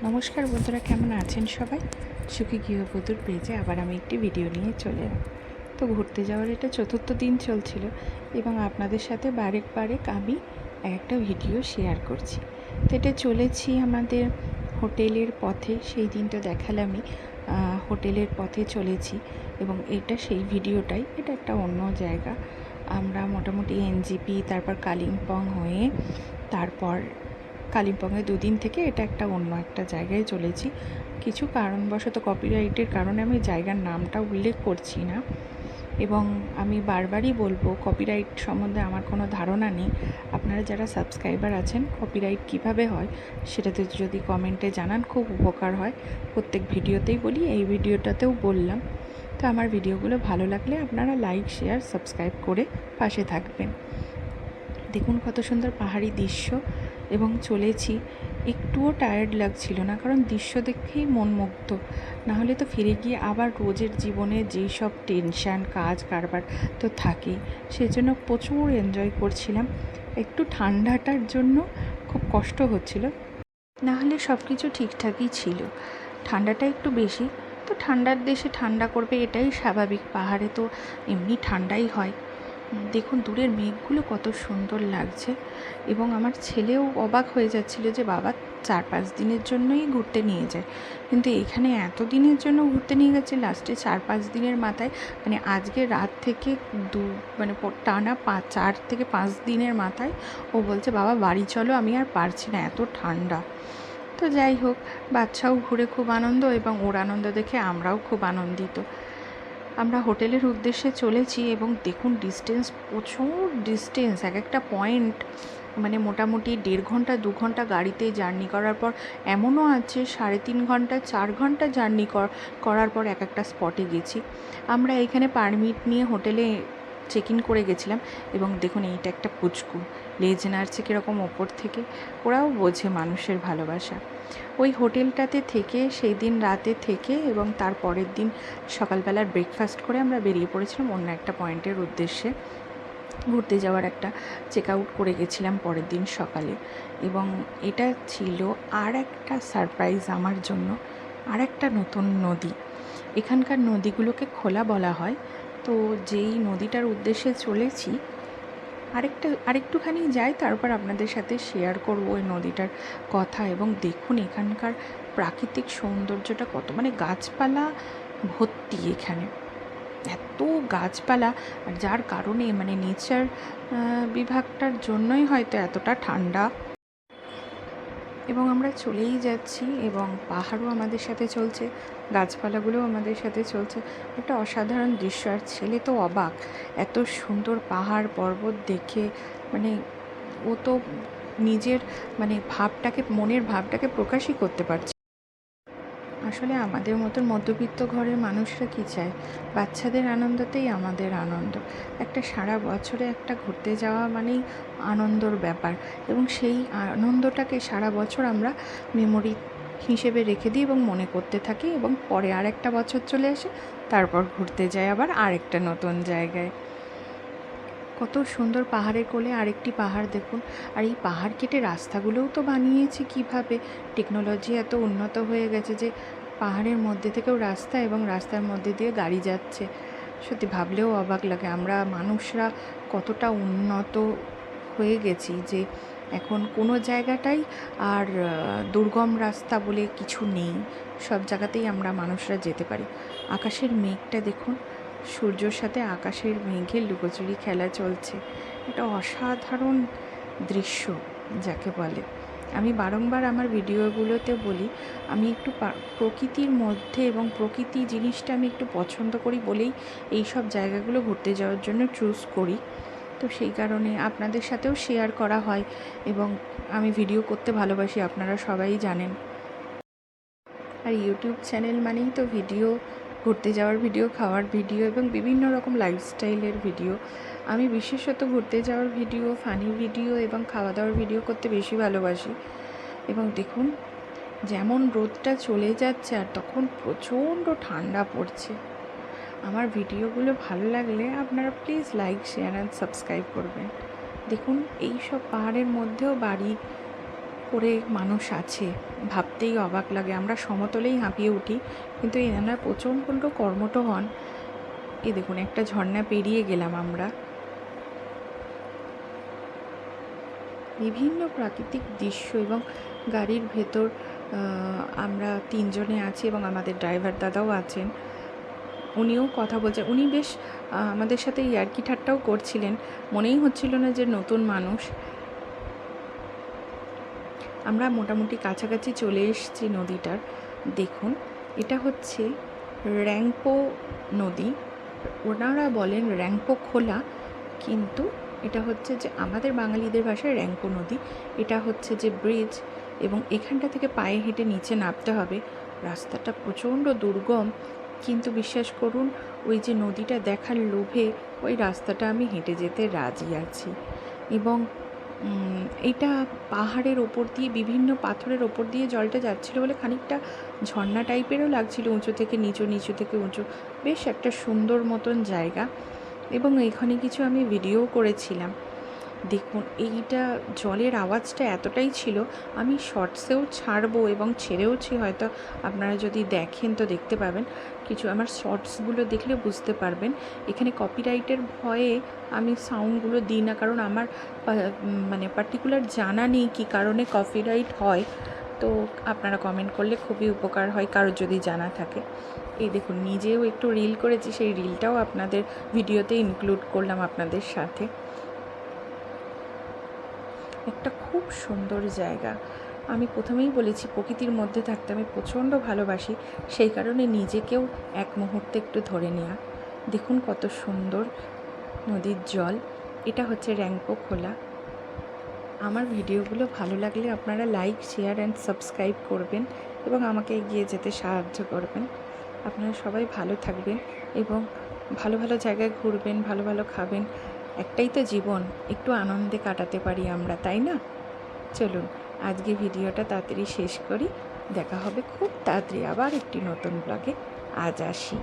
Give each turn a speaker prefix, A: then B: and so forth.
A: নমস্কার বন্ধুরা, কেমন আছেন সবাই? সুখী গৃহবধূর পেজে আবার আমি একটি ভিডিও নিয়ে চলে এলাম। তো ঘুরতে যাওয়ার এটা চতুর্থ দিন চলছিল এবং আপনাদের সাথে বারেক আমি একটা ভিডিও শেয়ার করছি। তো এটা চলেছি আমাদের হোটেলের পথে, সেই দিনটা দেখালামই। হোটেলের পথে চলেছি এবং এটা সেই ভিডিওটাই। এটা একটা অন্য জায়গা। আমরা মোটামুটি এনজিপি, তারপর কালিম্পং হয়ে, তারপর কালিম্পংয়ে দুদিন থেকে এটা একটা অন্য একটা জায়গায় চলেছি। কিছু কারণবশত কপিরাইটের কারণে আমি জায়গার নামটা উল্লেখ করছি না এবং আমি বারবারই বলবো, কপিরাইট সম্বন্ধে আমার কোনো ধারণা নেই। আপনারা যারা সাবস্ক্রাইবার আছেন, কপিরাইট কিভাবে হয় সেটাতে যদি কমেন্টে জানান খুব উপকার হয়। প্রত্যেক ভিডিওতেই বলি, এই ভিডিওটাতেও বললাম। তো আমার ভিডিওগুলো ভালো লাগলে আপনারা লাইক, শেয়ার, সাবস্ক্রাইব করে পাশে থাকবেন। দেখুন কত সুন্দর পাহাড়ি দৃশ্য এবং চলেছি। একটুও টায়ার্ড লাগছিল না, কারণ দৃশ্য দেখেই মন মুগ্ধ। নাহলে তো ফিরে গিয়ে আবার রোজের জীবনে যেই সব টেনশান, কাজ কারবার তো থাকেই, সেজন্য প্রচুর এনজয় করছিলাম। একটু ঠান্ডাটার জন্য খুব কষ্ট হচ্ছিল, নাহলে সব কিছু ঠিকঠাকই ছিল। ঠান্ডাটা একটু বেশি, তো ঠান্ডার দেশে ঠান্ডা করবে, এটাই স্বাভাবিক। পাহাড়ে তো এমনি ঠান্ডাই হয়। দেখুন দূরের মেঘগুলো কত সুন্দর লাগছে এবং আমার ছেলেও অবাক হয়ে যাচ্ছিল যে বাবা 4-5 দিনের জন্যই ঘুরতে নিয়ে যায়, কিন্তু এখানে এত দিনের জন্য ঘুরতে নিয়ে গেছে। লাস্টে 4-5 দিনের মাথায়, মানে আজকে রাত থেকে টানা 4 থেকে 5 দিনের মাথায় ও বলছে বাবা বাড়ি চলো, আমি আর পারছি না, এত ঠান্ডা। তো যাই হোক, বাচ্চাও ঘুরে খুব আনন্দ এবং ওর আনন্দ দেখে আমরাও খুব আনন্দিত। আমরা হোটেলের উদ্দেশ্যে চলেছি এবং দেখুন ডিস্টেন্স, প্রচুর ডিস্টেন্স। এক একটা পয়েন্ট মানে মোটামুটি 1.5 ঘন্টা 2 ঘন্টা গাড়িতে জার্নি করার পর, এমনও আছে 3.5 ঘন্টা 4 ঘন্টা জার্নি করার পর এক একটা স্পটে গেছি। আমরা এখানে পারমিট নিয়ে হোটেলে চেক ইন করে গেছিলাম এবং দেখুন এইটা একটা পুচকু লেজ নাড়ছে কীরকম ওপর থেকে। ওরাও বোঝে মানুষের ভালোবাসা। ওই হোটেলটাতে থেকে সেই দিন রাতে থেকে এবং তার পরের দিন সকালবেলার ব্রেকফাস্ট করে আমরা বেরিয়ে পড়েছিলাম অন্য একটা পয়েন্টের উদ্দেশ্যে। ঘুরতে যাওয়ার একটা চেক আউট করে গেছিলাম পরের দিন সকালে এবং এটা ছিল আর একটা সারপ্রাইজ আমার জন্য। আর একটা নতুন নদী। এখানকার নদীগুলোকে খোলা বলা হয়। তো যেই নদীটার উদ্দেশ্যে চলেছি, আরেকটুখানি যাই, তারপর আপনাদের সাথে শেয়ার করব ওই নদীটার কথা। এবং দেখুন এখানকার প্রাকৃতিক সৌন্দর্যটা কত, মানে গাছপালা ভর্তি এখানে, এত গাছপালা। আর যার কারণে মানে নেচার বিভাগটার জন্যই হয়তো এতটা ঠান্ডা। এবং আমরা চলেই যাচ্ছি এবং পাহাড়ও আমাদের সাথে চলছে, গাছপালাগুলোও আমাদের সাথে চলছে। একটা অসাধারণ দৃশ্য। আর ছেলে তো অবাক, এত সুন্দর পাহাড় পর্বত দেখে। মানে ও তো নিজের মনের ভাবটাকে প্রকাশই করতে পারছে। আসলে আমাদের মতন মধ্যবিত্ত ঘরের মানুষরা কী চায়? বাচ্চাদের আনন্দতেই আমাদের আনন্দ। একটা সারা বছরে একটা ঘুরতে যাওয়া মানেই আনন্দর ব্যাপার এবং সেই আনন্দটাকে সারা বছর আমরা মেমোরি হিসেবে রেখে দিই এবং মনে করতে থাকি এবং পরে আরেকটা বছর চলে আসে, তারপর ঘুরতে যাই আবার আরেকটা নতুন জায়গায়। কত সুন্দর পাহাড়ের কোলে আরেকটি পাহাড় দেখুন। আর এই পাহাড় কেটে রাস্তাগুলোও তো বানিয়েছে কীভাবে! টেকনোলজি এত উন্নত হয়ে গেছে যে পাহাড়ের মধ্যে থেকেও রাস্তা এবং রাস্তার মধ্যে দিয়ে গাড়ি যাচ্ছে। সত্যি ভাবলেও অবাক লাগে আমরা মানুষরা কতটা উন্নত হয়ে গেছি যে এখন কোনো জায়গাটাই আর দুর্গম রাস্তা বলে কিছু নেই। সব জায়গাতেই আমরা মানুষরা যেতে পারি। আকাশের মেঘটা দেখুন, সূর্যর সাথে আকাশের মেঘের লুকোচুরি খেলা চলছে। এটা অসাধারণ দৃশ্য যাকে বলে। আমি বারংবার আমার ভিডিওগুলোতে বলি, আমি একটু প্রকৃতির মধ্যে এবং প্রকৃতি জিনিসটা আমি একটু পছন্দ করি বলেই এই সব জায়গাগুলো ঘুরতে যাওয়ার জন্য চুজ করি। তো সেই কারণে আপনাদের সাথেও শেয়ার করা হয় এবং আমি ভিডিও করতে ভালোবাসি, আপনারা সবাই জানেন। আর ইউটিউব চ্যানেল মানেই তো ভিডিও, ঘুরতে যাওয়ার ভিডিও, খাওয়ার ভিডিও এবং বিভিন্ন রকম লাইফস্টাইলের ভিডিও। আমি বিশেষত ঘুরতে যাওয়ার ভিডিও, ফানি ভিডিও এবং খাওয়া দাওয়ার ভিডিও করতে বেশি ভালোবাসি। এবং দেখুন যেমন রোদটা চলে যাচ্ছে আর তখন প্রচণ্ড ঠান্ডা পড়ছে। আমার ভিডিওগুলো ভালো লাগলে আপনারা please like, share and subscribe করবেন। দেখুন এই সব পাহাড়ের মধ্যেও বাড়ি করে মানুষ আছে, ভাবতেই অবাক লাগে। আমরা সমতলেই হাঁপিয়ে উঠি, কিন্তু এনারা প্রচণ্ড কর্মঠ হন। এই দেখুন, একটা ঝর্ণা পেরিয়ে গেলাম আমরা। বিভিন্ন প্রাকৃতিক দৃশ্য এবং গাড়ির ভেতর আমরা 3 জনে আছি এবং আমাদের ড্রাইভার দাদাও আছেন। উনিও কথা বলছেন। উনি বেশ আমাদের সাথে ইয়ার্কি ঠাট্টাও করছিলেন। মনেই হচ্ছিল না যে নতুন মানুষ। আমরা মোটামুটি কাছাকাছি চলে এসেছি নদীটার। দেখুন, এটা হচ্ছে র্যাংপো নদী। ওনারা বলেন র্যাংপো খোলা, কিন্তু এটা হচ্ছে যে আমাদের বাঙালিদের ভাষায় র্যাংপো নদী। এটা হচ্ছে যে ব্রিজ, এবং এখানটা থেকে পায়ে হেঁটে নিচে নামতে হবে। রাস্তাটা প্রচণ্ড দুর্গম, কিন্তু বিশ্বাস করুন, ওই যে নদীটা দেখার লোভে ওই রাস্তাটা আমি হেঁটে যেতে রাজি আছি। এবং এটা পাহাড়ের ওপর দিয়ে, বিভিন্ন পাথরের ওপর দিয়ে জলটা যাচ্ছিলো বলে খানিকটা ঝর্ণা টাইপেরও লাগছিল, উঁচু থেকে নিচু, নিচু থেকে উঁচু। বেশ একটা সুন্দর মতন জায়গা, এবং এখানে কিছু আমি ভিডিও করেছিলাম। দেখুন, এইটা জলের আওয়াজটা এতটাই ছিল, আমি শর্টসেও ছাড়বো এবং ছেড়েওছি, হয়তো আপনারা যদি দেখেন তো দেখতে পাবেন। কিছু আমার শর্টসগুলো দেখলে বুঝতে পারবেন। এখানে কপিরাইটের ভয়ে আমি সাউন্ডগুলো দিই না, কারণ আমার মানে পার্টিকুলার জানা নেই কী কারণে কপিরাইট হয়। তো আপনারা কমেন্ট করলে খুবই উপকার হয়, কারোর যদি জানা থাকে। এই দেখুন, নিজেও একটু রিল করেছি, সেই রিলটাও আপনাদের ভিডিওতে ইনক্লুড করলাম আপনাদের সাথে। একটা খুব সুন্দর জায়গা। আমি প্রথমেই বলেছি, প্রকৃতির মধ্যে থাকতে আমি প্রচণ্ড ভালোবাসি, সেই কারণে নিজেকেও এক মুহূর্তে একটু ধরে নেওয়া। দেখুন কত সুন্দর নদীর জল। এটা হচ্ছে র্যাংপো খোলা। আমার ভিডিওগুলো ভালো লাগলে আপনারা লাইক, শেয়ার অ্যান্ড সাবস্ক্রাইব করবেন এবং আমাকে এগিয়ে যেতে সাহায্য করবেন। আপনারা সবাই ভালো থাকবেন এবং ভালো ভালো জায়গায় ঘুরবেন, ভালো ভালো খাবেন। একটাই তো জীবন, একটু আনন্দে কাটাতে পারি আমরা, তাই না? চলুন আজকে ভিডিওটা তাড়াতাড়ি শেষ করি। দেখা হবে খুব তাড়াতাড়ি আবার একটি নতুন ব্লগে। আজ আসি।